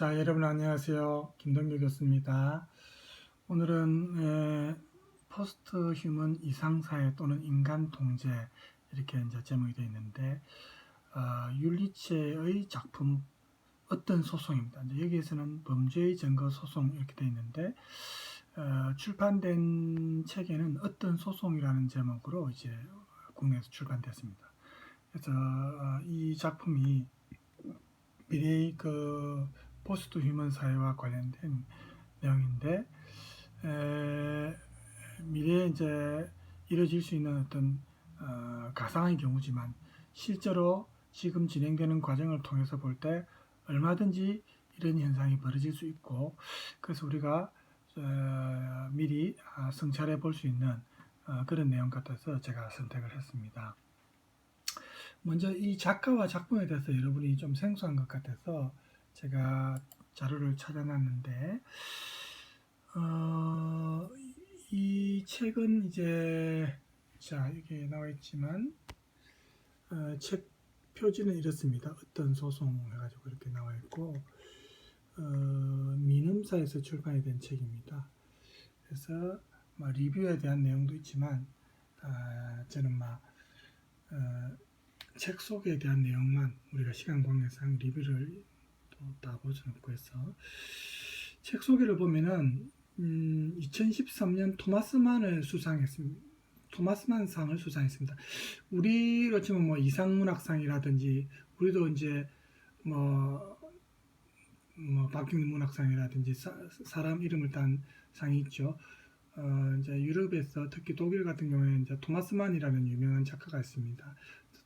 자, 여러분 안녕하세요. 김동규 교수입니다. 오늘은 포스트 휴먼 이상사회 또는 인간 통제 이렇게 이제 제목이 되어 있는데 율리체의 작품 어떤 소송입니다. 이제 여기에서는 범죄의 증거 소송 이렇게 되어 있는데 출판된 책에는 어떤 소송이라는 제목으로 이제 국내에서 출간됐습니다. 그래서 이 작품이 미래의 포스트 휴먼 사회와 관련된 내용인데 미래에 이제 이루어질 수 있는 어떤 가상의 경우지만 실제로 지금 진행되는 과정을 통해서 볼 때 얼마든지 이런 현상이 벌어질 수 있고, 그래서 우리가 미리 성찰해 볼 수 있는 그런 내용 같아서 제가 선택을 했습니다. 먼저 이 작가와 작품에 대해서 여러분이 좀 생소한 것 같아서 제가 자료를 찾아놨는데 이 책은 이제 이게 나와 있지만 책 표지는 이렇습니다. 어떤 소송 해가지고 이렇게 나와 있고 민음사에서 출간이 된 책입니다. 그래서 리뷰에 대한 내용도 있지만 저는 책 소개에 대한 내용만 우리가 시간 관계상 리뷰를 다 볼 수는 없고 해서 책 소개를 보면은 2013년 토마스만을 수상했습니다. 토마스만 상을 수상했습니다. 우리로 치면 뭐 이상문학상이라든지 우리도 이제 뭐 박경림 문학상이라든지 사람 이름을 딴 상이 있죠. 이제 유럽에서 특히 독일 같은 경우에 이제 토마스만이라는 유명한 작가가 있습니다.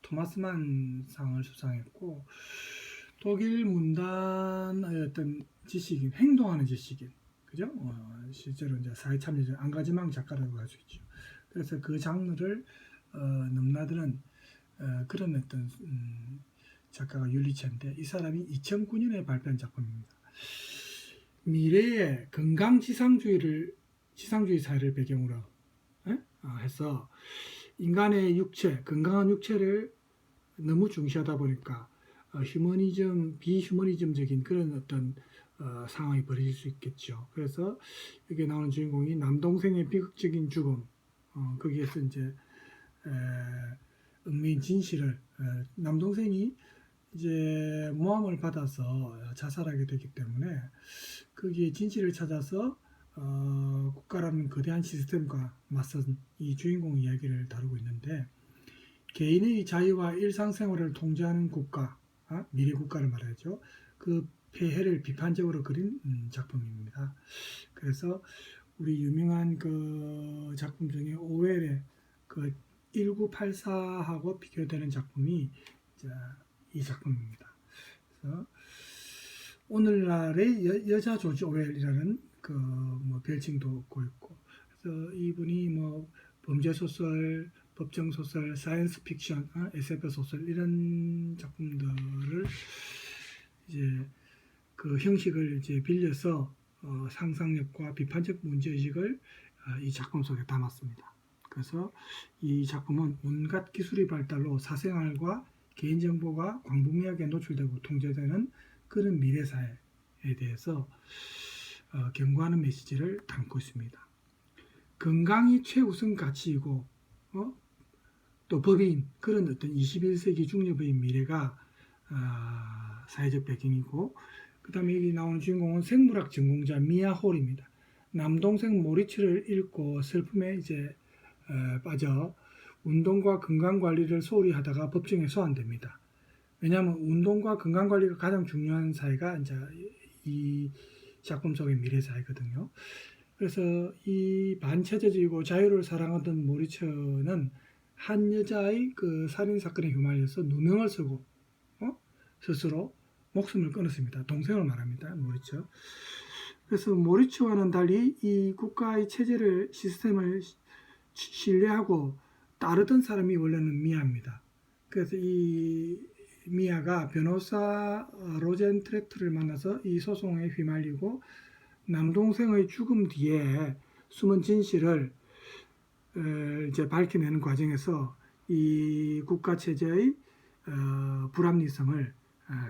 토마스만 상을 수상했고 독일 문단의 어떤 지식인, 행동하는 지식인, 그죠? 실제로 이제 사회 참여자, 안가지망 작가라고 할 수 있죠. 그래서 그 장르를 넘나드는 그런 어떤 작가가 율리체인데 이 사람이 2009년에 발표한 작품입니다. 미래의 지상주의 사회를 배경으로 해서 인간의 육체, 건강한 육체를 너무 중시하다 보니까 휴머니즘, 비휴머니즘적인 그런 어떤 상황이 벌어질 수 있겠죠. 그래서 여기 나오는 주인공이 남동생의 비극적인 죽음, 거기에서 이제 은밀한 진실을 남동생이 이제 모함을 받아서 자살하게 되기 때문에 거기에 진실을 찾아서 국가라는 거대한 시스템과 맞선 이 주인공 이야기를 다루고 있는데 개인의 자유와 일상생활을 통제하는 국가, 미래 국가를 말하죠. 그 폐해를 비판적으로 그린 작품입니다. 그래서 우리 유명한 그 작품 중에 오웰의 그 1984하고 비교되는 작품이 이 작품입니다. 그래서 오늘날의 여자 조지 오웰이라는 그 별칭도 얻고 있고, 그래서 이분이 범죄 소설, 법정 소설, 사이언스 픽션, SF 소설 이런 작품들을 이제 그 형식을 이제 빌려서 상상력과 비판적 문제의식을 이 작품 속에 담았습니다. 그래서 이 작품은 온갖 기술의 발달로 사생활과 개인정보가 광범위하게 노출되고 통제되는 그런 미래사회에 대해서 경고하는 메시지를 담고 있습니다. 건강이 최우선 가치이고 또 법인 그런 어떤 21세기 중립의 미래가 사회적 배경이고, 그 다음에 여기 나오는 주인공은 생물학 전공자 미아 홀입니다. 남동생 모리츠를 잃고 슬픔에 이제 빠져 운동과 건강관리를 소홀히 하다가 법정에 소환됩니다. 왜냐하면 운동과 건강관리가 가장 중요한 사회가 이제 이 작품 속의 미래사회거든요. 그래서 이 반체제적이고 자유를 사랑하던 모리츠는 한 여자의 그 살인사건에 휘말려서 누명을 쓰고 스스로 목숨을 끊었습니다. 동생을 말합니다. 모리츠. 그래서 모리츠와는 달리 이 국가의 체제를, 시스템을 신뢰하고 따르던 사람이 원래는 미아입니다. 그래서 이 미아가 변호사 로젠 트레트를 만나서 이 소송에 휘말리고 남동생의 죽음 뒤에 숨은 진실을 이제 밝혀내는 과정에서 이 국가 체제의 불합리성을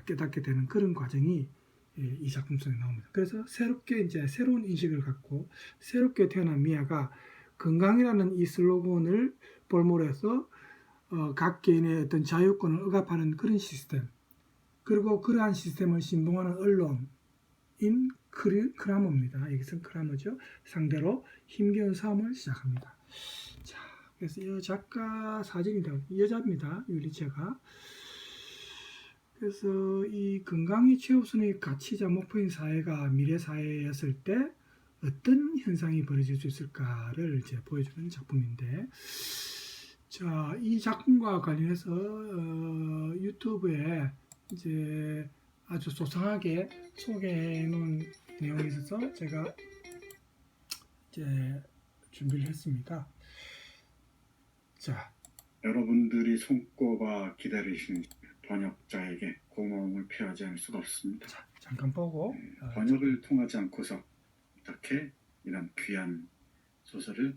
깨닫게 되는 그런 과정이 이 작품 속에 나옵니다. 그래서 새롭게 이제 새로운 인식을 갖고 새롭게 태어난 미아가 건강이라는 이 슬로건을 볼모로 해서 각 개인의 어떤 자유권을 억압하는 그런 시스템, 그리고 그러한 시스템을 신봉하는 언론인 크라머입니다. 여기서 크라머죠. 상대로 힘겨운 싸움을 시작합니다. 자, 그래서 이 작가 사진이다. 여자입니다. 율리체가. 그래서 이 건강이 최우선의 가치자 목표인 사회가 미래 사회였을 때 어떤 현상이 벌어질 수 있을까를 이제 보여주는 작품인데, 자, 이 작품과 관련해서 유튜브에 이제 아주 소상하게 소개해 놓은 내용이 있어서 제가 이제 준비를 했습니다. 자, 여러분들이 손꼽아 기다리시는 번역자에게 고마움을 표하지 않을 수가 없습니다. 자, 잠깐 보고 번역을 통하지 않고서 어떻게 이런 귀한 소설을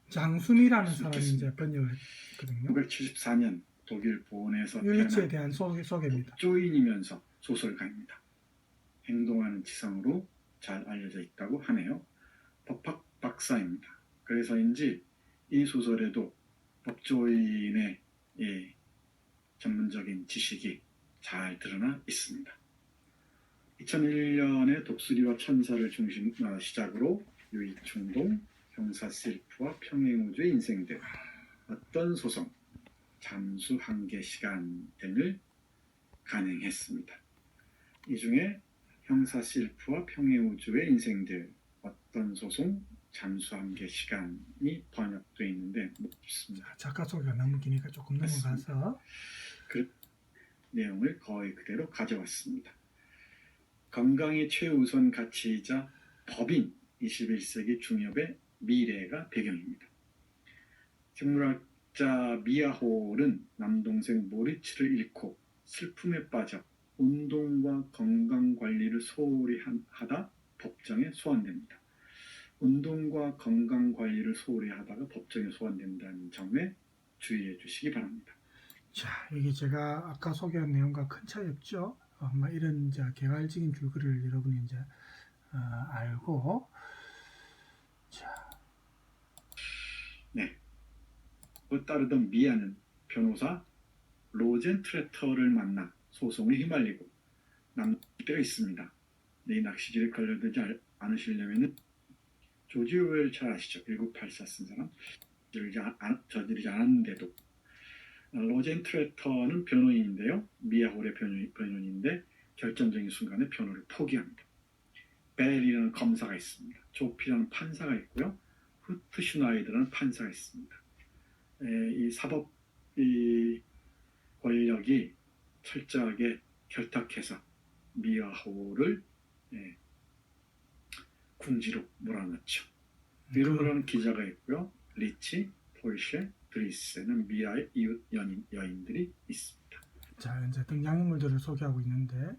장순이라는 사람이 이제 번역을 했거든요. 1974년 독일 보온에서 율리체에 태어난 대한 소개입니다. 법조인이면서 소설가입니다. 행동하는 지성으로 잘 알려져 있다고 하네요. 법학 박사입니다. 그래서인지 이 소설에도 법조인의 전문적인 지식이 잘 드러나 있습니다. 2001년에 독수리와 천사를 시작으로 유이충동, 형사 CLF와 평행우주의 인생들, 어떤 소송, 잠수 한계 시간 등을 간행했습니다. 이 중에 형사 CLF와 평행우주의 인생들, 어떤 소송, 잠수 한계 시간이 번역되어 있는데 묻습니다. 작가 소개가 너무 기니까 조금 넘어가서 그 내용을 거의 그대로 가져왔습니다. 건강이 최우선 가치이자 법인 21세기 중엽의 미래가 배경입니다. 생물학자 미아홀은 남동생 모리츠를 잃고 슬픔에 빠져 운동과 건강관리를 소홀히 하다 법정에 소환됩니다. 운동과 건강관리를 소홀히 하다가 법정에 소환된다는 점에 주의해 주시기 바랍니다. 자, 이게 제가 아까 소개한 내용과 큰 차이 없죠? 이런 이제 개괄적인 줄거리를 여러분이 이제 알고, 자, 네. 그 따르던 미아는 변호사 로젠 트레터를 만나 소송에 휘말리고 남을 때가 있습니다. 이 낚시질에 걸려들지 않으시려면 조지 오웰 잘 아시죠? 1984 쓴 사람. 저지르지 않았는데도 로젠 트레터는 변호인인데요. 미아홀의 변호인인데 결정적인 순간에 변호를 포기합니다. 벨이라는 검사가 있습니다. 조피라는 판사가 있고요. 후트 슈나이드라는 판사가 있습니다. 이 사법 권력이 철저하게 결탁해서 미아홀을 궁지로 몰아넣죠. 비로그라는 기자가 있고요. 리치, 폴쉐, 드리스에는 미아의 이웃 여인들이 있습니다. 자, 이제 등장인물들을 소개하고 있는데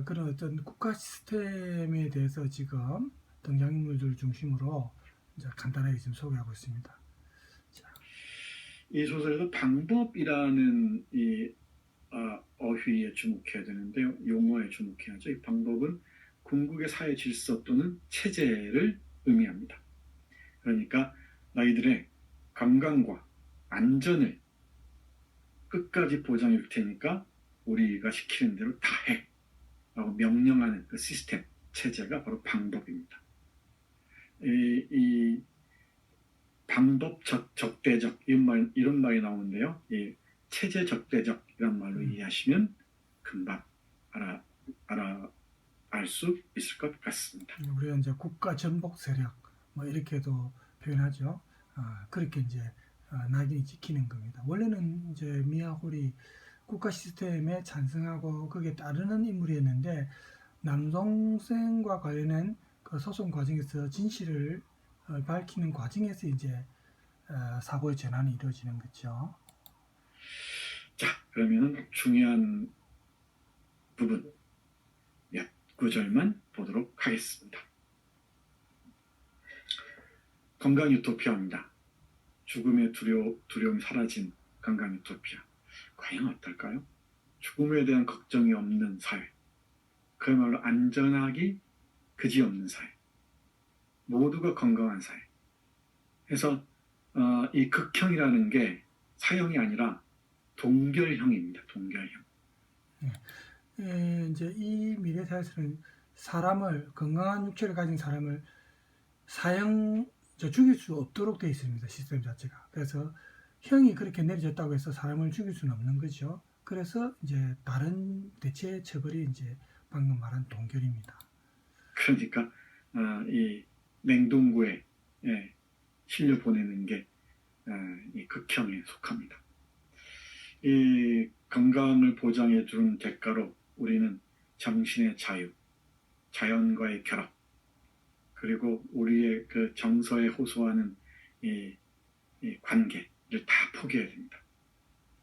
그런 어떤 국가 시스템에 대해서 지금 등장인물들 중심으로 이제 간단하게 지금 소개하고 있습니다. 자, 이 소설에서 방법이라는 어휘에 주목해야 되는데요. 용어에 주목해야죠. 이 방법은 궁극의 사회 질서 또는 체제를 의미합니다. 그러니까 너희들의 건강과 안전을 끝까지 보장해 줄 테니까 우리가 시키는 대로 다 해 라고 명령하는 그 시스템, 체제가 바로 방법입니다. 이 방법 적대적 이런 말이 나오는데요. 이 체제 적대적이란 말로 이해하시면 금방 알 수 있을 것 같습니다. 우리가 이제 국가 전복 세력 이렇게도 표현하죠. 그렇게 이제 낙인이 찍히는 겁니다. 원래는 이제 미아홀이 국가 시스템에 찬성하고 거기에 따르는 인물이었는데 남동생과 관련된 그 소송 과정에서 진실을 밝히는 과정에서 이제 사고의 전환이 이루어지는 거죠. 자, 그러면 중요한 부분 몇 구절만 보도록 하겠습니다. 건강 유토피아입니다. 죽음의 두려움이 사라진 건강 유토피아. 과연 어떨까요? 죽음에 대한 걱정이 없는 사회. 그야말로 안전하기 그지없는 사회, 모두가 건강한 사회. 그래서 이 극형이라는 게 사형이 아니라 동결형입니다. 동결형. 이제 이 미래사회에서는 사람을 건강한 육체를 가진 사람을 죽일 수 없도록 되어 있습니다. 시스템 자체가. 그래서 형이 그렇게 내려졌다고 해서 사람을 죽일 수는 없는 거죠. 그래서 이제 다른 대체 처벌이 이제 방금 말한 동결입니다. 그러니까 이 냉동고에 실려 보내는 게 이 극형에 속합니다. 이 건강을 보장해 주는 대가로 우리는 정신의 자유, 자연과의 결합, 그리고 우리의 그 정서에 호소하는 이 관계를 다 포기해야 됩니다.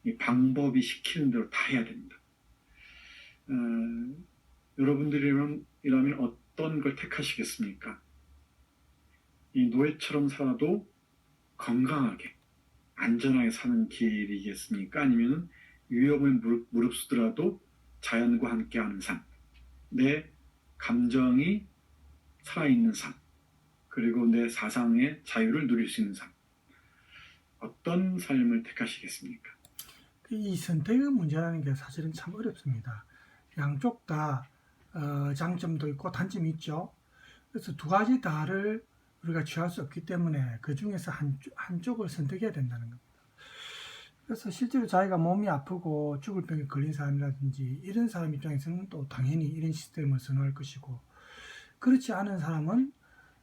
이 방법이 시키는 대로 다 해야 됩니다. 여러분들이라면 어떤 걸 택하시겠습니까? 이 노예처럼 살아도 건강하게, 안전하게 사는 길이겠습니까? 아니면 위험을 무릅쓰더라도 자연과 함께하는 삶, 내 감정이 살아있는 삶, 그리고 내 사상의 자유를 누릴 수 있는 삶, 어떤 삶을 택하시겠습니까? 이 선택의 문제라는 게 사실은 참 어렵습니다. 양쪽 다 장점도 있고 단점이 있죠. 그래서 두 가지 다를 우리가 취할 수 없기 때문에 그 중에서 한쪽을 선택해야 된다는 겁니다. 그래서 실제로 자기가 몸이 아프고 죽을 병에 걸린 사람이라든지 이런 사람 입장에서는 또 당연히 이런 시스템을 선호할 것이고, 그렇지 않은 사람은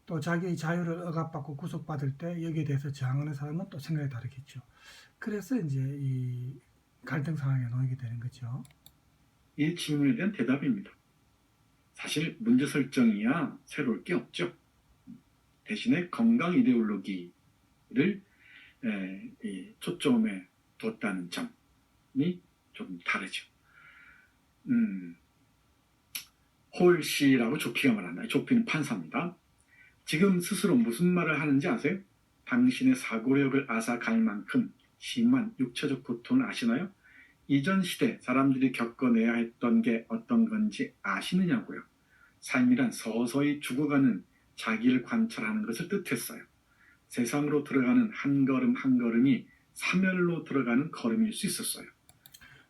또 자기의 자유를 억압받고 구속받을 때 여기에 대해서 저항하는 사람은 또 생각이 다르겠죠. 그래서 이제 이 갈등 상황에 놓이게 되는 거죠. 이 질문에 대한 대답입니다. 사실 문제 설정이야 새로울 게 없죠. 대신에 건강 이데올로기를 초점에 뒀다는 점이 좀 다르죠. 홀씨라고 조피가 말한다. 조피는 판사입니다. 지금 스스로 무슨 말을 하는지 아세요? 당신의 사고력을 앗아갈 만큼 심한 육체적 고통을 아시나요? 이전 시대 사람들이 겪어내야 했던 게 어떤 건지 아시느냐고요. 삶이란 서서히 죽어가는 자기를 관찰하는 것을 뜻했어요. 세상으로 들어가는 한 걸음 한 걸음이 사멸로 들어가는 걸음일 수 있었어요.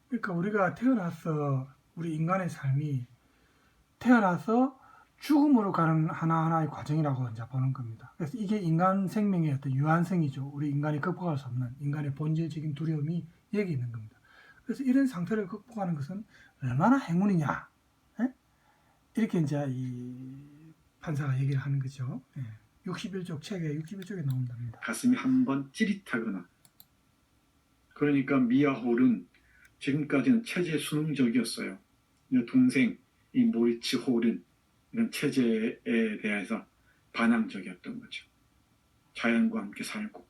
그러니까 우리가 우리 인간의 삶이 태어나서 죽음으로 가는 하나하나의 과정이라고 이제 보는 겁니다. 그래서 이게 인간 생명의 어떤 유한성이죠. 우리 인간이 극복할 수 없는 인간의 본질적인 두려움이 여기 있는 겁니다. 그래서 이런 상태를 극복하는 것은 얼마나 행운이냐. 이렇게 이제 이 판사가 얘기를 하는 거죠. 61쪽 책에 61쪽에 나온답니다. 가슴이 한번 찌릿하거나, 그러니까 미아홀은 지금까지는 체제 순응적이었어요. 동생 이 모리츠 홀은 이런 체제에 대해서 반항적이었던 거죠. 자연과 함께 살고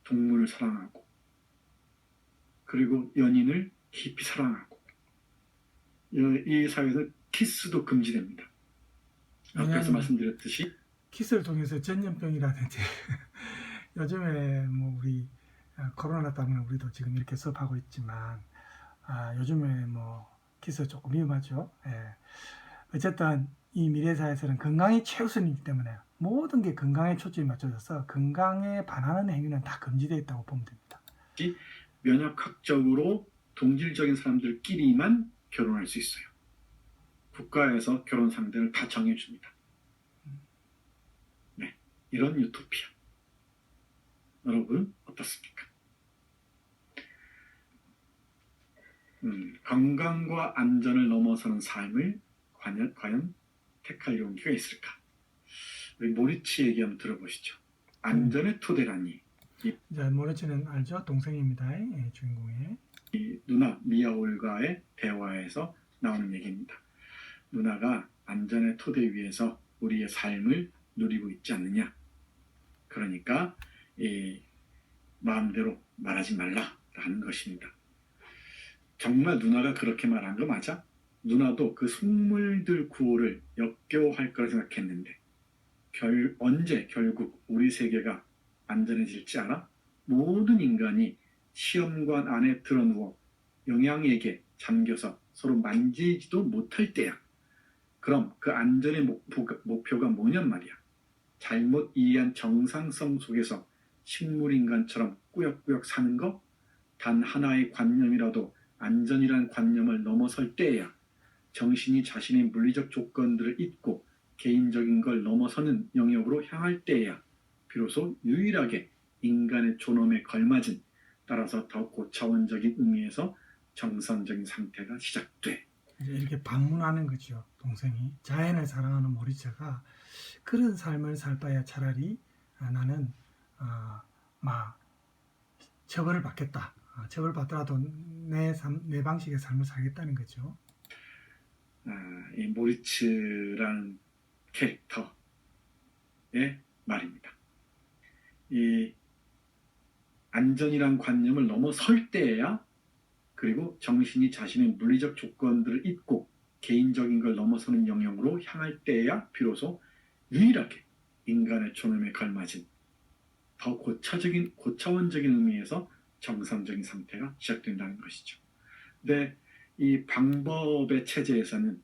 동물을 사랑하고 그리고 연인을 깊이 사랑하고, 이 사회에서 키스도 금지됩니다. 앞에서 말씀드렸듯이 키스를 통해서 전염병이라든지 요즘에 뭐 우리 코로나 때문에 우리도 지금 이렇게 수업하고 있지만 요즘에 뭐 키스 조금 위험하죠. 어쨌든 이 미래사회에서는 건강이 최우선이기 때문에 모든 게 건강에 초점이 맞춰져서 건강에 반하는 행위는 다 금지되어 있다고 보면 됩니다. 면역학적으로 동질적인 사람들끼리만 결혼할 수 있어요. 국가에서 결혼 상대를 다 정해줍니다. 네, 이런 유토피아. 여러분 어떻습니까? 건강과 안전을 넘어서는 삶을 과연 택할 용기가 있을까? 우리 모리츠 얘기 한번 들어보시죠. 안전의 토대라니. 모리츠는 알죠? 동생입니다. 주인공의. 이 누나 미아올과의 대화에서 나오는 얘기입니다. 누나가 안전의 토대 위에서 우리의 삶을 누리고 있지 않느냐. 그러니까 마음대로 말하지 말라라는 것입니다. 정말 누나가 그렇게 말한 거 맞아? 누나도 그 속물들 구호를 역겨워할 거라 생각했는데 언제 결국 우리 세계가 안전해질지 알아? 모든 인간이 시험관 안에 드러누워 영양에게 잠겨서 서로 만지지도 못할 때야. 그럼 그 안전의 목표가 뭐냔 말이야. 잘못 이해한 정상성 속에서 식물인간처럼 꾸역꾸역 사는 거? 단 하나의 관념이라도 안전이란 관념을 넘어설 때야. 정신이 자신의 물리적 조건들을 잊고 개인적인 걸 넘어서는 영역으로 향할 때야. 비로소 유일하게 인간의 존엄에 걸맞은, 따라서 더 고차원적인 의미에서 정상적인 상태가 시작돼. 이제 이렇게 반문하는 거죠. 동생이 자연을 사랑하는 모리츠가 그런 삶을 살 바야 차라리 나는 막 처벌을 받겠다. 처벌받더라도 내 방식의 삶을 살겠다는 거죠. 이 모리츠라는 캐릭터의 말입니다. 이 안전이란 관념을 넘어설 때야, 그리고 정신이 자신의 물리적 조건들을 잊고 개인적인 걸 넘어서는 영역으로 향할 때야 비로소 유일하게 인간의 존엄에 걸맞은 더 고차원적인 의미에서 정상적인 상태가 시작된다는 것이죠. 근데 이 방법의 체제에서는,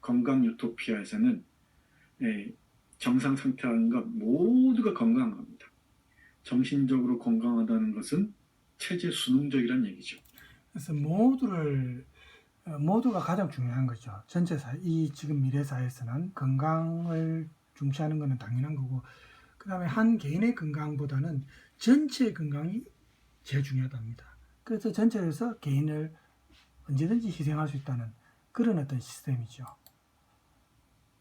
건강 유토피아에서는 정상 상태라는 것 모두가 건강한 겁니다. 정신적으로 건강하다는 것은 체제 수능적이란 얘기죠. 그래서 모두가 가장 중요한 거죠. 전체 이 지금 미래 사회에서는 건강을 중시하는 것은 당연한 거고, 그 다음에 한 개인의 건강보다는 전체의 건강이 제일 중요하답니다. 그래서 전체에서 개인을 언제든지 희생할 수 있다는 그런 어떤 시스템이죠.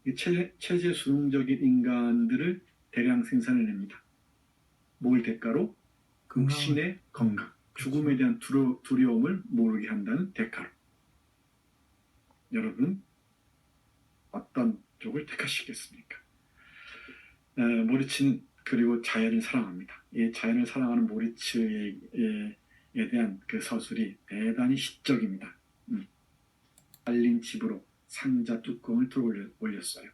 이 체제 수능적인 인간들을 대량 생산을 냅니다. 뭘 대가로? 육신의 건강, 죽음에 대한 두려움을 모르게 한다는 대가로. 여러분, 어떤 쪽을 택하시겠습니까? 모리츠는 그리고 자연을 사랑합니다. 이 자연을 사랑하는 모리츠에 대한 그 서술이 대단히 시적입니다. 알린 집으로 상자 뚜껑을 들어 올렸어요.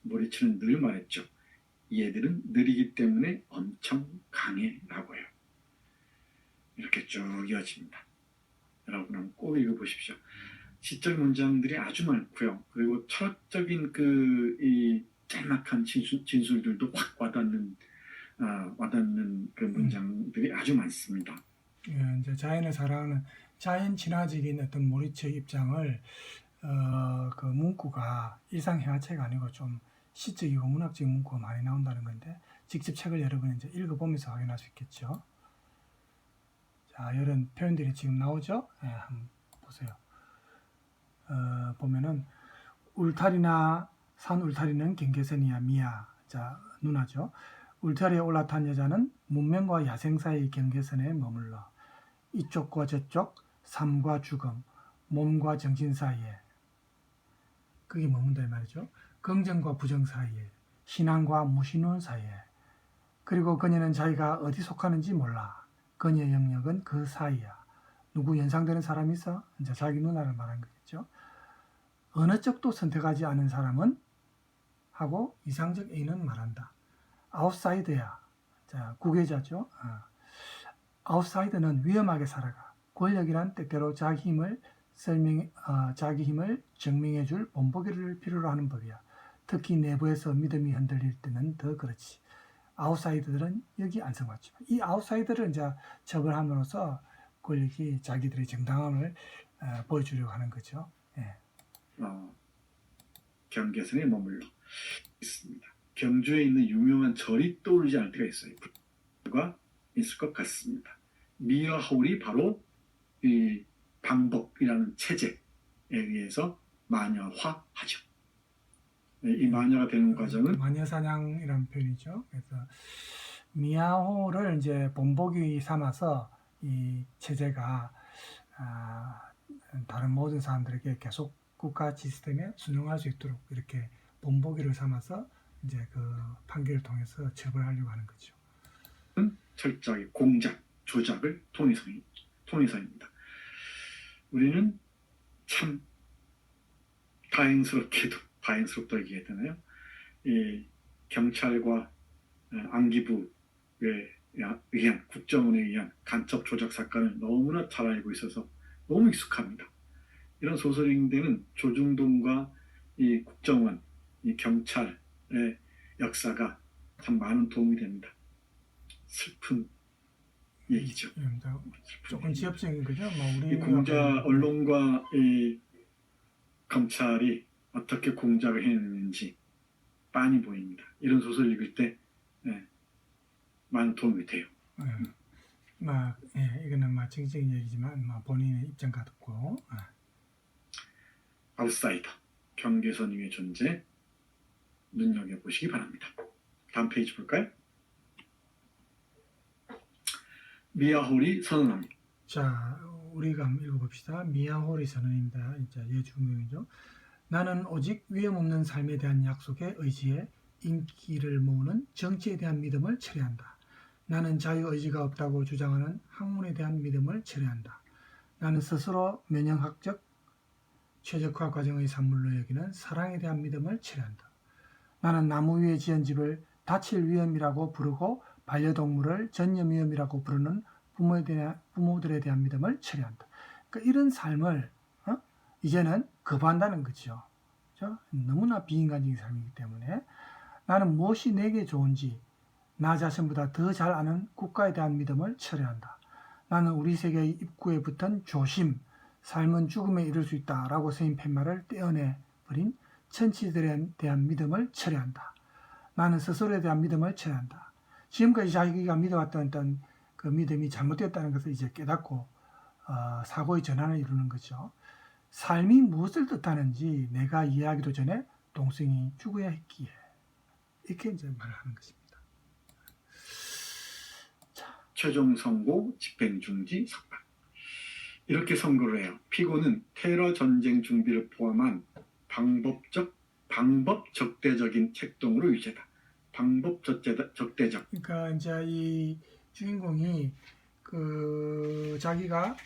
모리츠는 늘 말했죠. 얘들은 느리기 때문에 엄청 강해라고요. 이렇게 쭉 이어집니다. 여러분 한번 꼭 읽어보십시오. 시적 문장들이 아주 많고요. 그리고 철학적인 이 짤막한 진술들도 확 와닿는 그 문장들이 아주 많습니다. 이제 자연을 사랑하는 자연 친화적인 어떤 모리츠의 입장을 그 문구가 일상회화체가 아니고 좀 시적이고 문학적인 문구가 많이 나온다는 건데, 직접 책을 여러분 이제 읽어보면서 확인할 수 있겠죠. 자, 이런 표현들이 지금 나오죠. 한번 보세요. 보면은 산 울타리는 경계선이야 미야. 자, 누나죠. 울타리에 올라탄 여자는 문명과 야생 사이의 경계선에 머물러 이쪽과 저쪽, 삶과 죽음, 몸과 정신 사이에, 그게 머문다 이 말이죠. 긍정과 부정 사이에, 신앙과 무신론 사이에. 그리고 그녀는 자기가 어디 속하는지 몰라. 그녀의 영역은 그 사이야. 누구 연상되는 사람이 있어? 이제 자기 누나를 말한 거겠죠. 어느 쪽도 선택하지 않은 사람은 하고 이상적 A는 말한다. 아웃사이더야. 자, 구계자죠. 아웃사이더는 위험하게 살아가. 권력이란 때때로 자기 힘을 증명해 줄 본보기를 필요로 하는 법이야. 특히 내부에서 믿음이 흔들릴 때는 더 그렇지. 아웃사이더들은 여기 안성맞지만 이 아웃사이더를 이제 처벌함으로써 권력이 자기들의 정당함을 보여주려고 하는 거죠. 예. 경계선에 머물러 있습니다. 경주에 있는 유명한 절이 떠오르지 않을 때가 있어요. 가 있을 것 같습니다. 미어 하울이 바로 이 방법이라는 체제에 의해서 마녀화하죠. 이 마녀가 되는 과정은 마녀사냥이라는 표현이죠. 그래서 미야호를 이제 본보기 삼아서 이 체제가 다른 모든 사람들에게 계속 국가 시스템에 순응할 수 있도록 이렇게 본보기를 삼아서 이제 그 판결을 통해서 처벌하려고 하는 거죠. 철저하게 공작, 조작을 통해서입니다. 우리는 참 다행스럽다 얘기해야 되나요? 이 경찰과 안기부에 의한, 국정원에 의한 간첩 조작 사건을 너무나 잘 알고 있어서 너무 익숙합니다. 이런 소설인데는 조중동과 이 국정원, 이 경찰의 역사가 참 많은 도움이 됩니다. 슬픈 얘기죠. 조금 지엽적인 거죠. 이 공작 언론과 이 검찰이 어떻게 공작을 해냈는지 빤히 보입니다. 이런 소설 읽을 때 많은 도움이 돼요. 이거는 정치적인 얘기지만 본인의 입장 같고 아웃사이더, 경계선 위의 존재 눈여겨보시기 바랍니다. 다음 페이지 볼까요? 미야홀이 선언합니다. 자, 우리가 한번 읽어봅시다. 미야홀이 선언입니다. 이제 예주명이죠. 나는 오직 위험 없는 삶에 대한 약속에 의지해 인기를 모으는 정치에 대한 믿음을 철회한다. 나는 자유의지가 없다고 주장하는 학문에 대한 믿음을 철회한다. 나는 스스로 면역학적 최적화 과정의 산물로 여기는 사랑에 대한 믿음을 철회한다. 나는 나무 위에 지은 집을 다칠 위험이라고 부르고 반려동물을 전염위험이라고 부르는 부모들에 대한 믿음을 철회한다. 그러니까 이런 삶을 이제는 거부한다는 거죠. 그렇죠? 너무나 비인간적인 삶이기 때문에 나는 무엇이 내게 좋은지 나 자신보다 더 잘 아는 국가에 대한 믿음을 철회한다. 나는 우리 세계의 입구에 붙은 조심, 삶은 죽음에 이를 수 있다라고 쓰인 팻말을 떼어내버린 천치들에 대한 믿음을 철회한다. 나는 스스로에 대한 믿음을 철회한다. 지금까지 자기가 믿어왔던 어떤 그 믿음이 잘못됐다는 것을 이제 깨닫고 사고의 전환을 이루는 거죠. 삶이 무엇을 뜻하는지 내가 이해하기도 전에 동생이 죽어야 했기에 이렇게 이제 말하는 것입니다. 최종 선고, 집행중지, 석방. 이렇게 선고를 해요. 피고는 테러 전쟁 준비를 포함한 방법 적대적인 책동으로 유죄다. 방법 적대적. 그러니까 이제 이 주인공이 자기가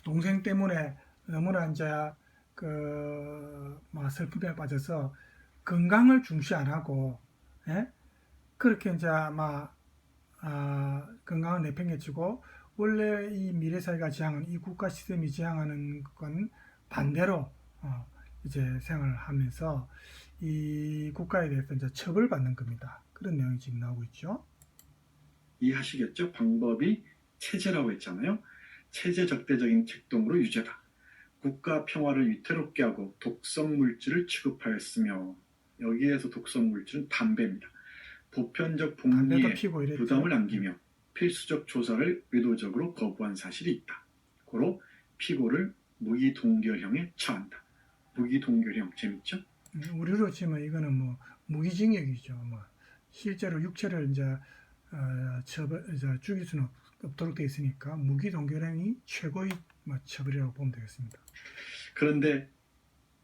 동생 때문에 너무나 이제 슬픔에 빠져서 건강을 중시 안 하고 그렇게 이제 건강을 내팽개치고 원래 이 미래사회가 지향하는 이 국가 시스템이 지향하는 건 반대로 이제 생활을 하면서 이 국가에 대해서 이제 처벌받는 겁니다. 그런 내용이 지금 나오고 있죠. 이해하시겠죠? 방법이 체제라고 했잖아요. 체제 적대적인 책동으로 유죄다. 국가 평화를 위태롭게 하고 독성 물질을 취급하였으며 여기에서 독성 물질은 담배입니다. 보편적 복리에 부담을 남기며 필수적 조사를 의도적으로 거부한 사실이 있다. 고로 피고를 무기동결형에 처한다. 무기동결형 재밌죠? 우리로 치면 이거는 무기징역이죠. 실제로 육체를 이제 죽일 수는 없도록 되어 있으니까 무기동결형이 최고의 처벌이라고 보면 되겠습니다. 그런데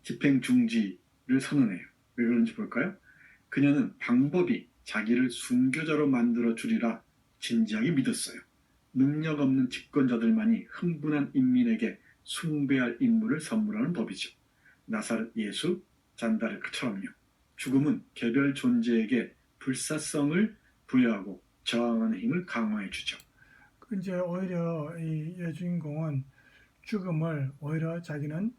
집행중지를 선언해요. 왜 그런지 볼까요? 그녀는 방법이 자기를 순교자로 만들어 주리라 진지하게 믿었어요. 능력 없는 집권자들만이 흥분한 인민에게 숭배할 인물을 선물하는 법이죠. 나사렛 예수, 잔다르크처럼요. 죽음은 개별 존재에게 불사성을 부여하고 저항하는 힘을 강화해 주죠. 이제 오히려 이 여주인공은 죽음을 오히려 자기는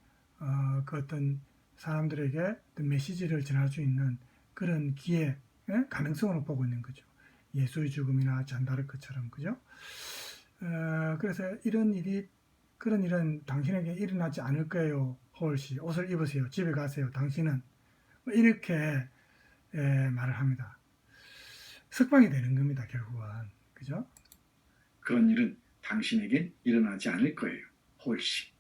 그 어떤 사람들에게 어떤 메시지를 전할 수 있는 그런 기회, 가능성으로 보고 있는 거죠. 예수의 죽음이나 잔다르크처럼, 그죠? 그래서 그런 일은 당신에게 일어나지 않을 거예요. 홀씨, 옷을 입으세요. 집에 가세요. 당신은 이렇게 말을 합니다. 석방이 되는 겁니다. 결국은, 그죠? 그런 일은 당신에겐 일어나지 않을 거예요. 홀씨,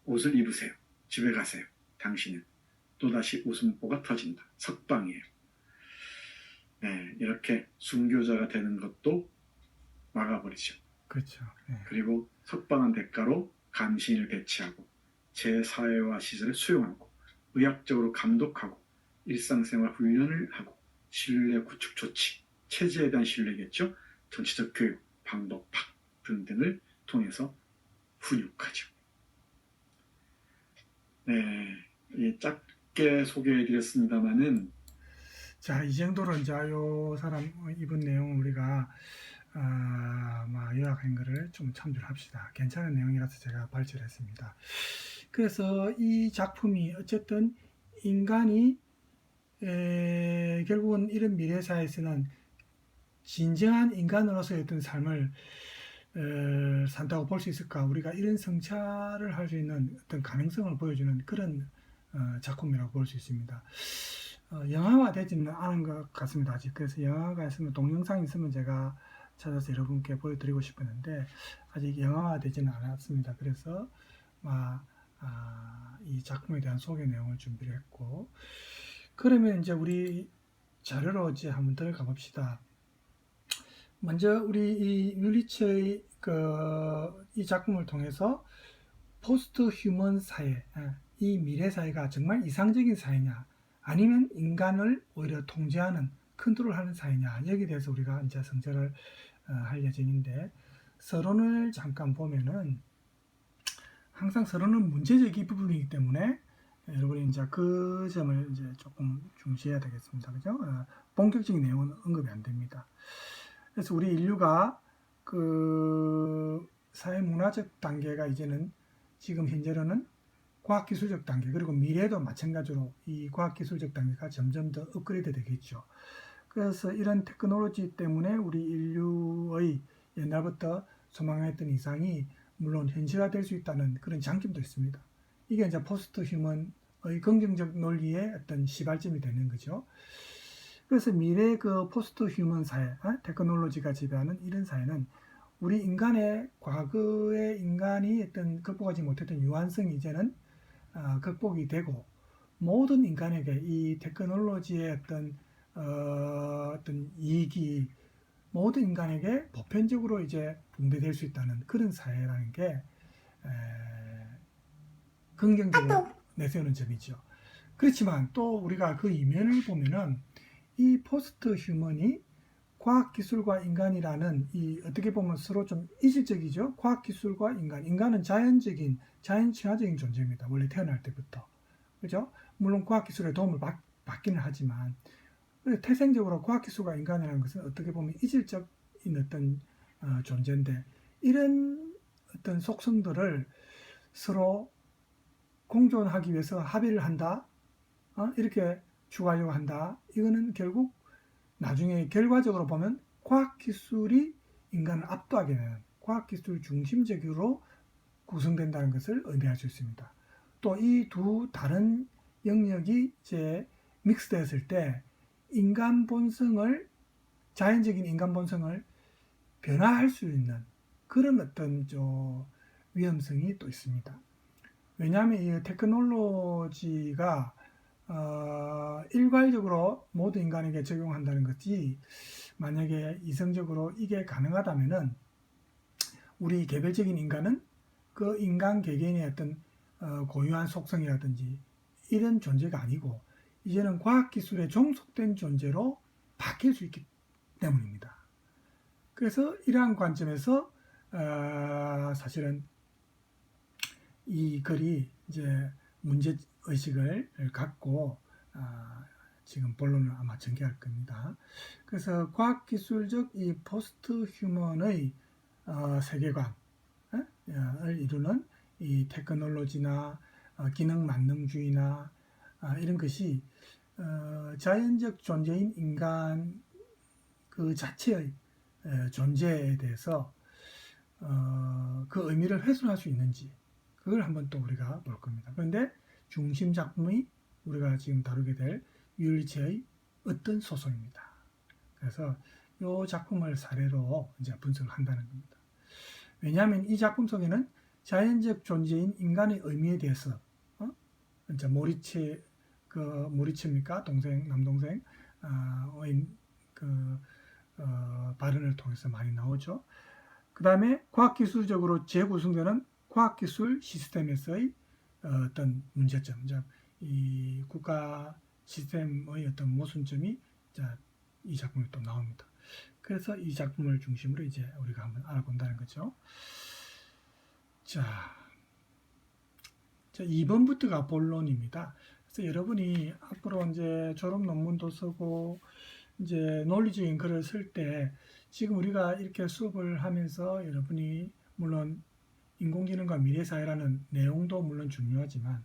옷을 입으세요. 집에 가세요. 당신은 또다시 웃음보가 터진다. 석방이에요. 이렇게 순교자가 되는 것도 막아버리죠. 그렇죠. 그리고 석방한 대가로 감시인을 배치하고 재사회화 시설에 수용하고 의학적으로 감독하고 일상생활 훈련을 하고 신뢰 구축 조치, 체제에 대한 신뢰겠죠. 정치적 교육, 방법, 학 등등을 통해서 훈육하죠. 짧게 소개해드렸습니다만은 자, 이 정도로 이제 요 사람 이번 내용 우리가 요약한 거를 좀 참조를 합시다. 괜찮은 내용이라서 제가 발췌했습니다. 그래서 이 작품이 어쨌든 인간이 결국은 이런 미래사에서는 진정한 인간으로서의 어떤 삶을 산다고 볼 수 있을까? 우리가 이런 성찰을 할 수 있는 어떤 가능성을 보여주는 그런 작품이라고 볼 수 있습니다. 영화화 되지는 않은 것 같습니다. 아직. 그래서 영화가 있으면 동영상이 있으면 제가 찾아서 여러분께 보여드리고 싶었는데 아직 영화화 되지는 않았습니다. 그래서 이 작품에 대한 소개 내용을 준비를 했고, 그러면 이제 우리 자료로 이제 한번 들어가 봅시다. 먼저 우리 이 뮬리츠의 이 작품을 통해서 포스트 휴먼 사회, 이 미래 사회가 정말 이상적인 사회냐, 아니면 인간을 오히려 통제하는, 컨트롤하는 사회냐, 여기에 대해서 우리가 이제 성찰을 할 예정인데, 서론을 잠깐 보면은 항상 서론은 문제적인 부분이기 때문에 여러분이 이제 그 점을 이제 조금 중시해야 되겠습니다. 그죠? 본격적인 내용은 언급이 안 됩니다. 그래서 우리 인류가 그 사회문화적 단계가 이제는 지금 현재로는 과학기술적 단계, 그리고 미래도 마찬가지로 이 과학기술적 단계가 점점 더 업그레이드 되겠죠. 그래서 이런 테크놀로지 때문에 우리 인류의 옛날부터 소망했던 이상이 물론 현실화될 수 있다는 그런 장점도 있습니다. 이게 이제 포스트 휴먼의 긍정적 논리의 어떤 시발점이 되는 거죠. 그래서 미래 그 포스트 휴먼 사회, 테크놀로지가 지배하는 이런 사회는 우리 인간의 과거의 인간이 어떤 극복하지 못했던 유한성이 이제는 극복이 되고, 모든 인간에게 이 테크놀로지의 어떤 이익이 모든 인간에게 보편적으로 이제 분배될 수 있다는 그런 사회라는 게 긍정적으로 내세우는 점이죠. 그렇지만 또 우리가 그 이면을 보면은 이 포스트 휴먼이 과학기술과 인간이라는 이 어떻게 보면 서로 좀 이질적이죠. 과학기술과 인간은 자연 친화적인 존재입니다. 원래 태어날 때부터. 그죠? 물론 과학기술의 도움을 받기는 하지만 태생적으로 과학기술과 인간이라는 것은 어떻게 보면 이질적인 어떤 존재인데, 이런 어떤 속성들을 서로 공존하기 위해서 합의를 한다, 이렇게 추구하려고 한다. 이거는 결국 나중에 결과적으로 보면 과학기술이 인간을 압도하게 되는, 과학기술 중심적으로 구성된다는 것을 의미할 수 있습니다. 또 이 두 다른 영역이 이제 믹스되었을 때 자연적인 인간 본성을 변화할 수 있는 그런 어떤 위험성이 또 있습니다. 왜냐하면 이 테크놀로지가 일괄적으로 모든 인간에게 적용한다는 것이, 만약에 이성적으로 이게 가능하다면은 우리 개별적인 인간은 그 인간 개개인의 어떤 고유한 속성이라든지 이런 존재가 아니고 이제는 과학기술에 종속된 존재로 바뀔 수 있기 때문입니다. 그래서 이러한 관점에서 사실은 이 글이 이제 문제의식을 갖고 지금 본론을 아마 전개할 겁니다. 그래서 과학기술적 이 포스트 휴먼의 세계관을 이루는 이 테크놀로지나 기능 만능주의나 이런 것이 자연적 존재인 인간 그 자체의 존재에 대해서 그 의미를 훼손할 수 있는지, 그걸 한번 또 우리가 볼 겁니다. 그런데 중심 작품이 우리가 지금 다루게 될 뮬리츠의 어떤 소설입니다. 그래서 이 작품을 사례로 이제 분석을 한다는 겁니다. 왜냐하면 이 작품 속에는 자연적 존재인 인간의 의미에 대해서 이제 모리츠입니까? 남동생 발언을 통해서 많이 나오죠. 그 다음에 과학기술적으로 재구성되는 과학기술 시스템에서의 어떤 문제점, 이 국가 시스템의 어떤 모순점이 이 작품에 또 나옵니다. 그래서 이 작품을 중심으로 이제 우리가 한번 알아본다는 거죠. 자, 2번부터가 본론입니다. 그래서 여러분이 앞으로 이제 졸업 논문도 쓰고 이제 논리적인 글을 쓸 때 지금 우리가 이렇게 수업을 하면서 여러분이 물론 인공지능과 미래사회라는 내용도 물론 중요하지만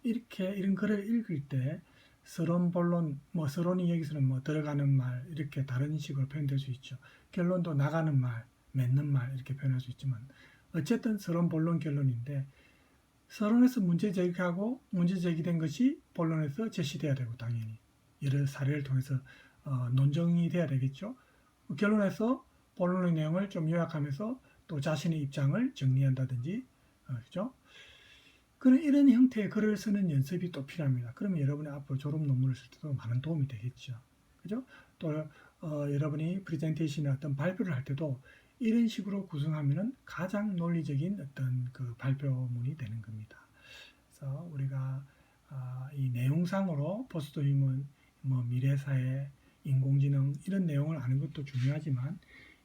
이런 글을 읽을 때 서론, 본론, 뭐 서론이 여기서는 뭐 들어가는 말 이렇게 다른 식으로 표현될 수 있죠. 결론도 나가는 말, 맺는 말 이렇게 표현할 수 있지만 어쨌든 서론, 본론, 결론인데 서론에서 문제 제기하고 문제 제기된 것이 본론에서 제시돼야 되고 당연히 여러 사례를 통해서 논정이 돼야 되겠죠. 결론에서 본론의 내용을 좀 요약하면서 또 자신의 입장을 정리한다든지 그죠? 그런 이런 형태의 글을 쓰는 연습이 또 필요합니다. 그러면 여러분이 앞으로 졸업 논문을 쓸 때도 많은 도움이 되겠죠. 그죠? 또 여러분이 프레젠테이션이나 어떤 발표를 할 때도 이런 식으로 구성하면은 가장 논리적인 어떤 그 발표문이 되는 겁니다. 그래서 우리가 이 내용상으로 포스트 휴먼, 뭐 미래사회, 인공지능 이런 내용을 아는 것도 중요하지만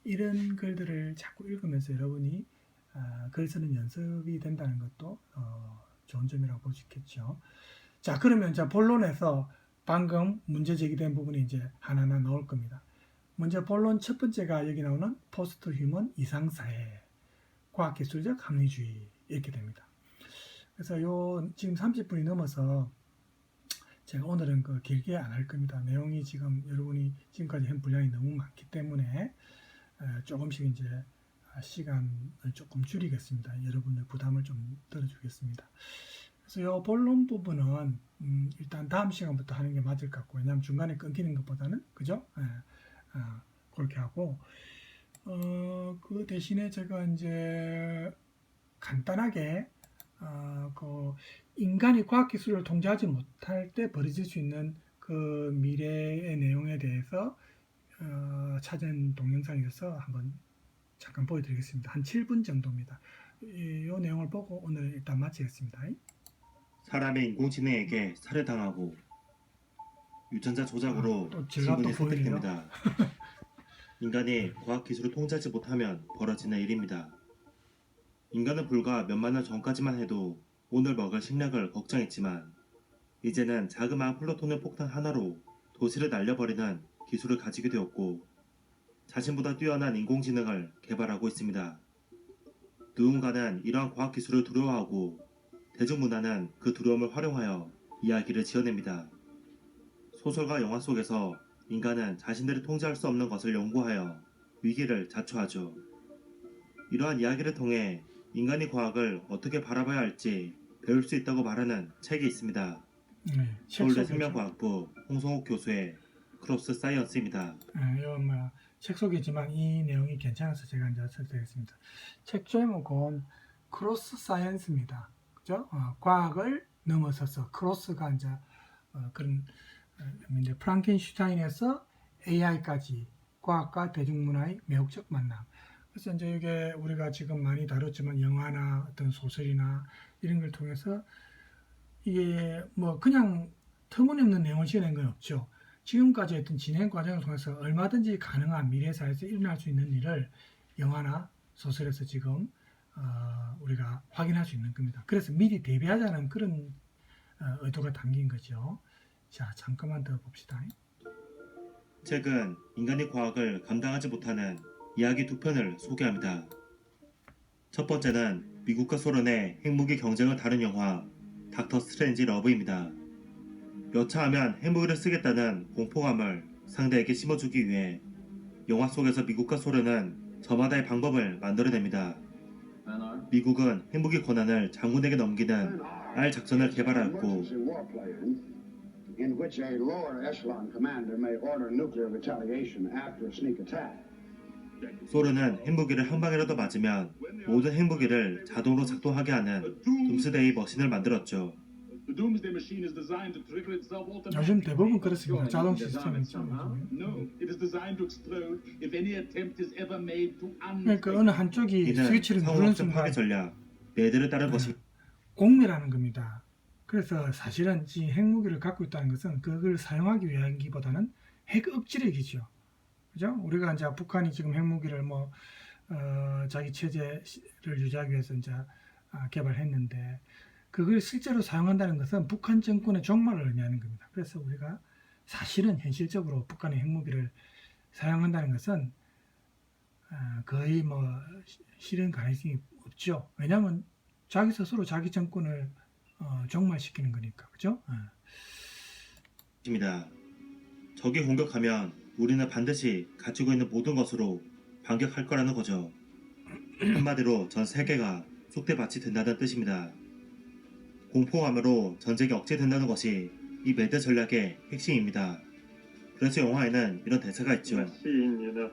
이런 글들을 자꾸 읽으면서 여러분이 글 쓰는 연습이 된다는 것도 좋은 점이라고 볼 수 있겠죠. 자, 그러면 자 본론에서 방금 문제 제기된 부분이 이제 하나하나 나올 겁니다. 먼저 본론 첫 번째가 여기 나오는 포스트 휴먼 이상사회, 과학기술적 합리주의 이렇게 됩니다. 그래서 요 지금 30분이 넘어서 제가 오늘은 그 길게 안 할 겁니다. 내용이 지금 여러분이 지금까지 한 분량이 너무 많기 때문에 조금씩 이제 시간을 조금 줄이겠습니다. 여러분의 부담을 좀 덜어주겠습니다. 그래서 이 본론 부분은 일단 다음 시간부터 하는 게 맞을 것 같고, 왜냐하면 중간에 끊기는 것보다는 그죠? 그렇게 하고 그 대신에 제가 이제 간단하게 그 인간이 과학기술을 통제하지 못할 때 벌어질 수 있는 그 미래의 내용에 대해서 찾은 동영상이어서 한번 잠깐 보여드리겠습니다. 한 7분 정도입니다. 이 내용을 보고 오늘 일단 마치겠습니다. 사람의 인공지능에게 살해당하고 유전자 조작으로 또 질라 또 신분이 보이네요. 획득됩니다. 인간이 과학기술을 통제하지 못하면 벌어지는 일입니다. 인간은 불과 몇만 년 전까지만 해도 오늘 먹을 식량을 걱정했지만 이제는 자그마한 플루토늄 폭탄 하나로 도시를 날려버리는 기술을 가지게 되었고 자신보다 뛰어난 인공지능을 개발하고 있습니다. 누군가는 이러한 과학기술을 두려워하고 대중문화는 그 두려움을 활용하여 이야기를 지어냅니다. 소설과 영화 속에서 인간은 자신들이 통제할 수 없는 것을 연구하여 위기를 자초하죠. 이러한 이야기를 통해 인간이 과학을 어떻게 바라봐야 할지 배울 수 있다고 말하는 책이 있습니다. 서울대 생명과학부 홍성욱 교수의 크로스 사이언스입니다. 책 소개지만 이 내용이 괜찮아서 제가 이제 설득했습니다. 책 제목은 크로스 사이언스입니다. 그죠? 과학을 넘어서서 크로스가 이제 그런 이제 프랑켄슈타인에서 AI까지 과학과 대중문화의 매혹적 만남. 그래서 이제 이게 우리가 지금 많이 다뤘지만 영화나 어떤 소설이나 이런 걸 통해서 이게 뭐 그냥 터무니없는 내용을 지어낸 건 없죠. 지금까지 했던 진행 과정을 통해서 얼마든지 가능한 미래사회에서 일어날 수 있는 일을 영화나 소설에서 지금 우리가 확인할 수 있는 겁니다. 그래서 미리 대비하자는 그런 의도가 담긴 거죠. 자, 잠깐만 더 봅시다. 책은 인간이 과학을 감당하지 못하는 이야기 두 편을 소개합니다. 첫 번째는 미국과 소련의 핵무기 경쟁을 다룬 영화 닥터 스트레인지 러브입니다. 여차하면 핵무기를 쓰겠다는 공포감을 상대에게 심어주기 위해 영화 속에서 미국과 소련은 저마다의 방법을 만들어냅니다. 미국은 핵무기 권한을 장군에게 넘기는 알 작전을 개발하였고 in which a lower echelon commander may order nuclear retaliation after a sneak attack. 소련은 핵무기를 한 방이라도 맞으면 모든 핵무기를 자동으로 작동하게 하는 둠스데이 머신을 만들었죠. 요즘 대부분 그렇습니다. 자동 시스템이죠. 그러니까 어느 한쪽이 이는 스위치를 누르는 상호학적 순간 파괴 전략, 레드를 따른 것입니다. 공멸하는 겁니다. 그래서 사실은 이 핵무기를 갖고 있다는 것은 그걸 사용하기 위한기보다는 핵 억지력이죠. 그죠? 우리가 이제 북한이 지금 핵무기를 자기 체제를 유지하기 위해서 이제 개발했는데 그걸 실제로 사용한다는 것은 북한 정권의 종말을 의미하는 겁니다. 그래서 우리가 사실은 현실적으로 북한의 핵무기를 사용한다는 것은 거의 실현 가능성이 없죠. 왜냐하면 자기 스스로 자기 정권을 종말시키는 거니까. 그죠? 입니다. 적이 공격하면 우리는 반드시 가지고 있는 모든 것으로 반격할 거라는 거죠. 한마디로 전 세계가 쑥대밭이 된다는 뜻입니다. 공포함으로 전쟁이 억제된다는 것이 이 매드 전략의 핵심입니다. 그래서 영화에는 이런 대사가 있죠. Machine, you know.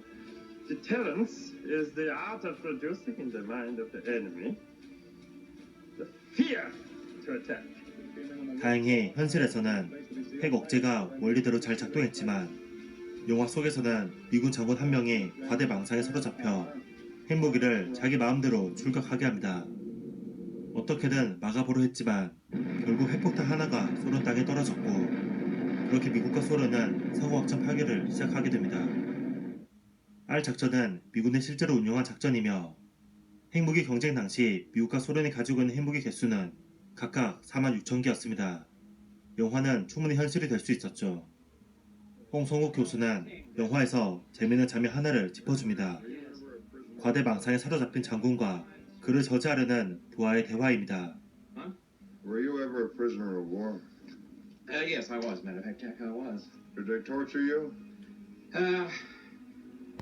Deterrence is the art of producing in the mind of the enemy the fear to attack. 다행히 현실에서는 핵 억제가 원리대로 잘 작동했지만 영화 속에서는 미군 장군 한 명이 과대 망상에 사로잡혀 핵무기를 자기 마음대로 출격하게 합니다. 어떻게든 막아보려 했지만 결국 핵폭탄 하나가 소련 땅에 떨어졌고 그렇게 미국과 소련은 상호확장 파괴를 시작하게 됩니다. 알 작전은 미군이 실제로 운영한 작전이며 핵무기 경쟁 당시 미국과 소련이 가지고 있는 핵무기 개수는 각각 46,000개였습니다. 영화는 충분히 현실이 될 수 있었죠. 홍성욱 교수는 영화에서 재미있는 장면 하나를 짚어줍니다. 과대 망상에 사로잡힌 장군과 그를 저지하려는 부하의 대화입니다. Were you ever a prisoner of war? Yes, I was. Matter of fact, Jack, I was. Did they torture you?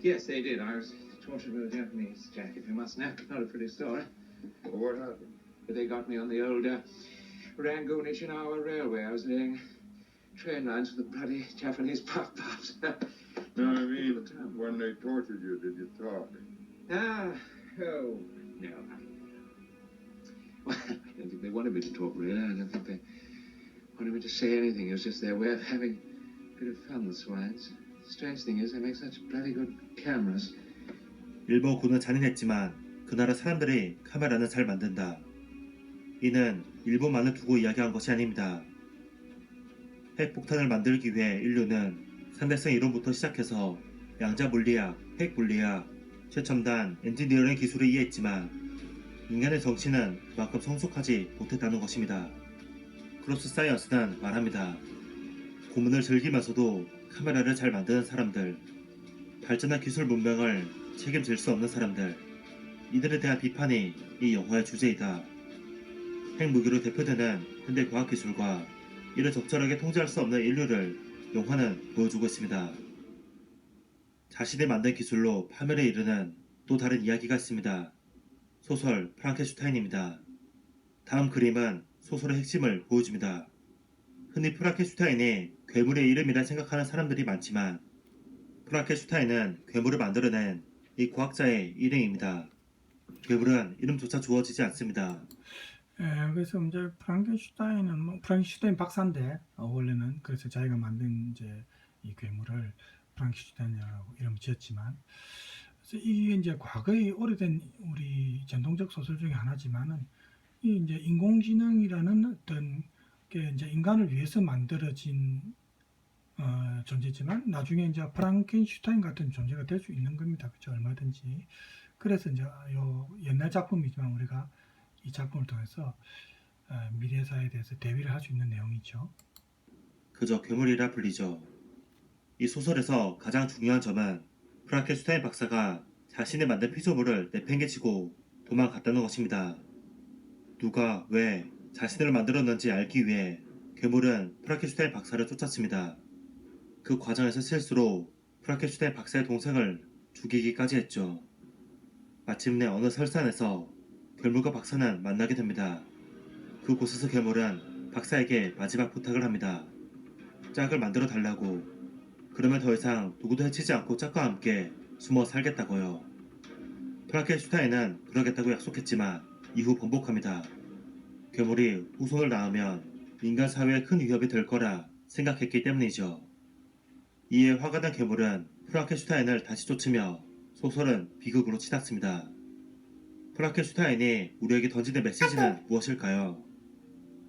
Yes, they did. I was tortured with the Japanese, Jack, if you must know. Not a pretty story. Well, what happened? But they got me on the old Rangoon Ishinawa Railway. I was laying train lines for the bloody Japanese puff-puffs. No, I mean, when they tortured you, did you talk? Oh, no. Well, I don't think they wanted me to talk, really. I don't think they wanted me to say anything. It was just their way of having a bit of fun, the swines. The strange thing is, they make such bloody good cameras. 일본군은 잔인했지만 그 나라 사람들이 카메라는 잘 만든다. 이는 일본만을 두고 이야기한 것이 아닙니다. 핵폭탄을 만들기 위해 인류는 상대성 이론부터 시작해서 양자 물리학, 핵 물리학, 최첨단 엔지니어링 기술을 이해했지만 인간의 정신은 그만큼 성숙하지 못했다는 것입니다. 크로스 사이언스는 말합니다. 고문을 즐기면서도 카메라를 잘 만드는 사람들, 발전한 기술 문명을 책임질 수 없는 사람들, 이들에 대한 비판이 이 영화의 주제이다. 핵무기로 대표되는 현대 과학기술과 이를 적절하게 통제할 수 없는 인류를 영화는 보여주고 있습니다. 자신이 만든 기술로 파멸에 이르는 또 다른 이야기가 있습니다. 소설 프랑켄슈타인입니다. 다음 그림은 소설의 핵심을 보여줍니다. 흔히 프랑켄슈타인이 괴물의 이름이라 생각하는 사람들이 많지만 프랑켄슈타인은 괴물을 만들어낸 이 과학자의 일행입니다. 괴물은 이름조차 주어지지 않습니다. 그래서 이제 프랑켄슈타인은 프랑켄슈타인 박사인데 원래는 그래서 자기가 만든 이제 이 괴물을 프랑켄슈타인이라고 이름을 지었지만 그래서 이게 이제 과거의 오래된 우리 전통적 소설 중에 하나지만은 이 이제 인공지능이라는 어떤 게 이제 인간을 위해서 만들어진 존재지만 나중에 이제 프랑켄슈타인 같은 존재가 될 수 있는 겁니다. 그렇죠? 얼마든지. 그래서 이제 요 옛날 작품이지만 우리가 이 작품을 통해서 미래사에 대해서 대비를 할 수 있는 내용이죠. 그저 괴물이라 불리죠. 이 소설에서 가장 중요한 점은 프랑켄슈타인 박사가 자신이 만든 피조물을 내팽개치고 도망갔다는 것입니다. 누가 왜 자신을 만들었는지 알기 위해 괴물은 프랑켄슈타인 박사를 쫓았습니다. 그 과정에서 실수로 프랑켄슈타인 박사의 동생을 죽이기까지 했죠. 마침내 어느 설산에서 괴물과 박사는 만나게 됩니다. 그곳에서 괴물은 박사에게 마지막 부탁을 합니다. 짝을 만들어 달라고. 그러면 더 이상 누구도 해치지 않고 짝과 함께 숨어 살겠다고요. 프랑켄슈타인은 그러겠다고 약속했지만 이후 번복합니다. 괴물이 후손을 낳으면 인간 사회에 큰 위협이 될 거라 생각했기 때문이죠. 이에 화가 난 괴물은 프랑켄슈타인을 다시 쫓으며 소설은 비극으로 치닫습니다. 프랑켄슈타인이 우리에게 던지는 메시지는 무엇일까요?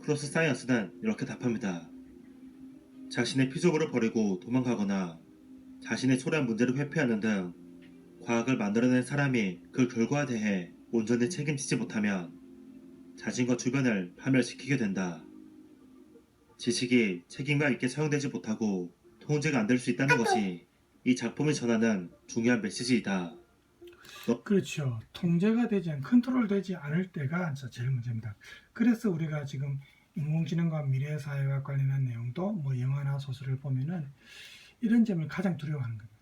크로스 사이언스는 이렇게 답합니다. 자신의 피조물을 버리고 도망가거나 자신의 초래한 문제를 회피하는 등 과학을 만들어낸 사람이 그 결과에 대해 온전히 책임지지 못하면 자신과 주변을 파멸시키게 된다. 지식이 책임감 있게 사용되지 못하고 통제가 안 될 수 있다는 것이 이 작품이 전하는 중요한 메시지이다. 그렇죠. 통제가 되지 컨트롤 되지 않을 때가 진짜 제일 문제입니다. 그래서 우리가 지금 인공지능과 미래사회와 관련한 내용도 뭐 영화나 소설을 보면은 이런 점을 가장 두려워하는 겁니다.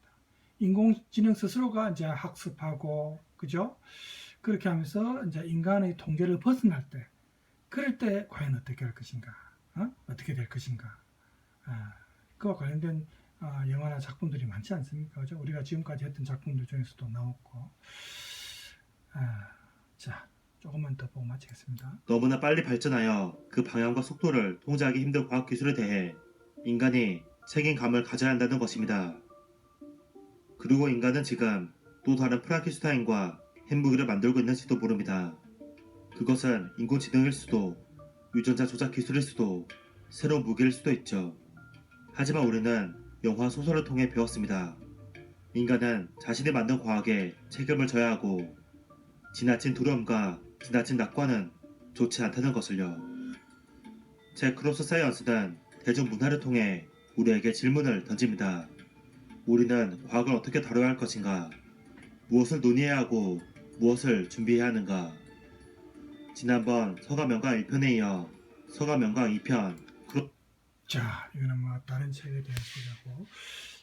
인공지능 스스로가 이제 학습하고, 그죠? 그렇게 하면서 이제 인간의 통제를 벗어날 때, 그럴 때 과연 어떻게 할 것인가? 어떻게 될 것인가? 그와 관련된 영화나 작품들이 많지 않습니까? 그죠? 우리가 지금까지 했던 작품들 중에서도 나왔고. 자, 조금만 더 보고 마치겠습니다. 너무나 빨리 발전하여 그 방향과 속도를 통제하기 힘든 과학기술에 대해 인간이 책임감을 가져야 한다는 것입니다. 그리고 인간은 지금 또 다른 프랑켄슈타인과 핵무기를 만들고 있는지도 모릅니다. 그것은 인공지능일 수도, 유전자 조작 기술일 수도, 새로운 무기일 수도 있죠. 하지만 우리는 영화 소설을 통해 배웠습니다. 인간은 자신이 만든 과학에 책임을 져야 하고 지나친 두려움과 지나친 낙관은 좋지 않다는 것을요. 제 크로스 사이언스는 대중문화를 통해 우리에게 질문을 던집니다. 우리는 과학을 어떻게 다뤄야 할 것인가? 무엇을 논의해야 하고 무엇을 준비해야 하는가? 지난번 서가명강 1편에 이어 서가명강 2편 자, 이거는 뭐 다른 책에 대해서 보자고.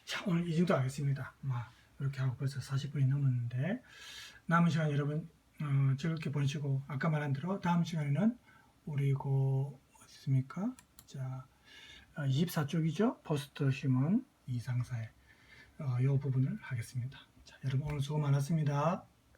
자, 오늘 이 정도 하겠습니다. 이렇게 하고 벌써 40분이 넘었는데 남은 시간 여러분 즐겁게 보내시고, 아까 말한 대로 다음 시간에는 우리 어디 있습니까? 자, 24쪽이죠. 포스트 휴먼 이상사회 이 부분을 하겠습니다. 자, 여러분 오늘 수고 많았습니다.